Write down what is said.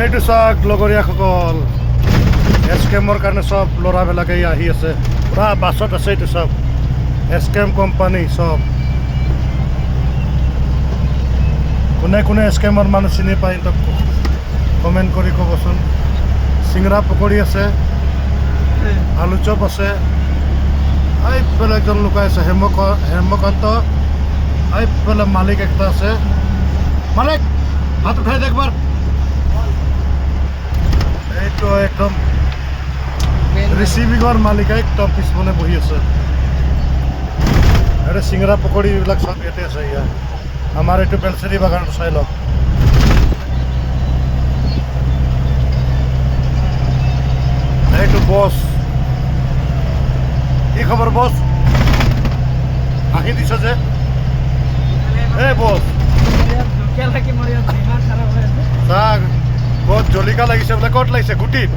এইটো চাওক লগৰীয়াসকল, এছকেমৰ কাৰণে চব ল'ৰাবিলাকে আহি আছে, পুৰা বাছত আছে। এইটো চব এছকেম কোম্পানী চব। কোনে কোনে এছকেমৰ মানুহ চিনি পায় তো কমেণ্ট কৰি ক'বচোন। চিংৰা পকৰি আছে, আলু চপ আছে। এইফালে একজন লুকাই আছে, হেমকান্ত। এইফালে মালিক একটা আছে। মালিক হাত উঠাই দে একবাৰ। এইটো একদম ৰিচিভিঙৰ মালিক একদম পিছফালে বহি আছে। ইয়াতে চিংৰা পকৰি এইবিলাক চব ইয়াতে আছে। ইয়াত আমাৰ এইটো বেলচেৰি বাগান চাই লওক। এইটো বছ। কি খবৰ বছ? আহি দিছ যে এই বছ চাক বহুত জলিকা লাগিছে বোলে। ক'ত লাগিছে? গুটিত?